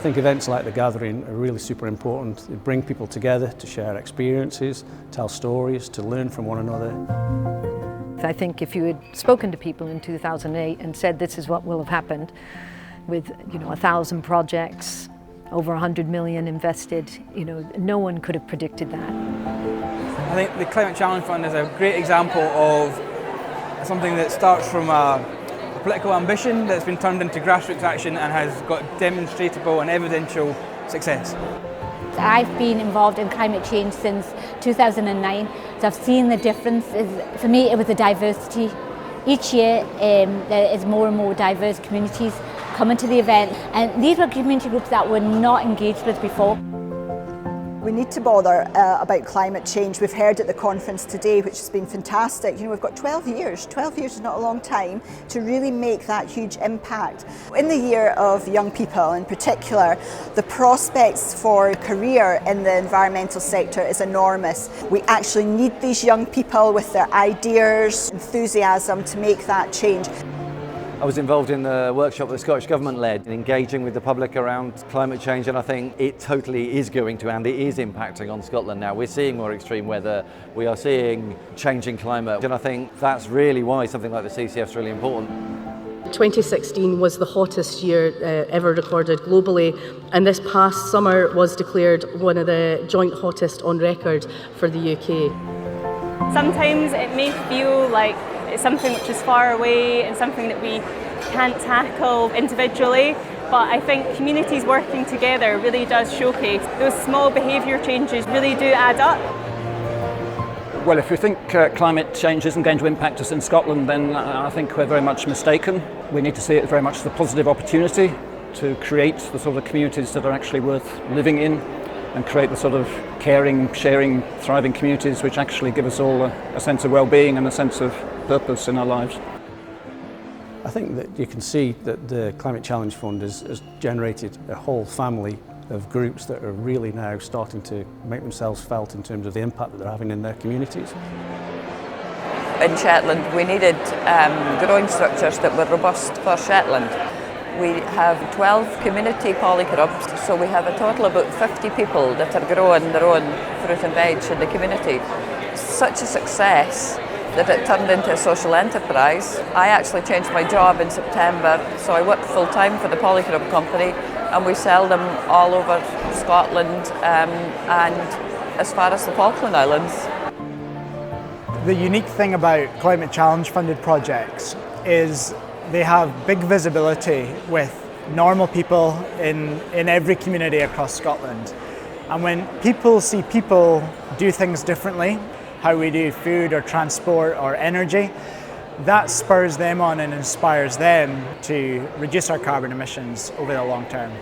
think events like the Gathering are really super important. They bring people together to share experiences, tell stories, to learn from one another. I think if you had spoken to people in 2008 and said this is what will have happened with 1,000 projects, over 100 million invested, no one could have predicted that. I think the Climate Challenge Fund is a great example of something that starts from a political ambition that's been turned into grassroots action and has got demonstrable and evidential success. I've been involved in climate change since 2009, so I've seen the difference. For me, it was the diversity. Each year there is more and more diverse communities coming to the event, and these were community groups that were not engaged with before. We need to bother about climate change. We've heard at the conference today, which has been fantastic. We've got 12 years. 12 years is not a long time to really make that huge impact. In the year of young people in particular, the prospects for a career in the environmental sector is enormous. We actually need these young people with their ideas, enthusiasm to make that change. I was involved in the workshop that the Scottish Government led, engaging with the public around climate change, and I think it totally is going to, and it is impacting on Scotland now. We're seeing more extreme weather, we are seeing changing climate, and I think that's really why something like the CCF is really important. 2016 was the hottest year ever recorded globally, and this past summer was declared one of the joint hottest on record for the UK. Sometimes it may feel like it's something which is far away and something that we can't tackle individually, but I think communities working together really does showcase those small behaviour changes really do add up. Well, if we think climate change isn't going to impact us in Scotland, then I think we're very much mistaken. We need to see it very much as a positive opportunity to create the sort of communities that are actually worth living in, and create the sort of caring, sharing, thriving communities which actually give us all a sense of well-being and a sense of purpose in our lives. I think that you can see that the Climate Challenge Fund has generated a whole family of groups that are really now starting to make themselves felt in terms of the impact that they're having in their communities. In Shetland, we needed growing structures that were robust for Shetland. We have 12 community polyclubs, so we have a total of about 50 people that are growing their own fruit and veg in the community. Such a success that it turned into a social enterprise. I actually changed my job in September, so I work full-time for the polyclub company, and we sell them all over Scotland and as far as the Falkland Islands. The unique thing about Climate Challenge funded projects is they have big visibility with normal people in every community across Scotland. And when people see people do things differently, how we do food or transport or energy, that spurs them on and inspires them to reduce our carbon emissions over the long term.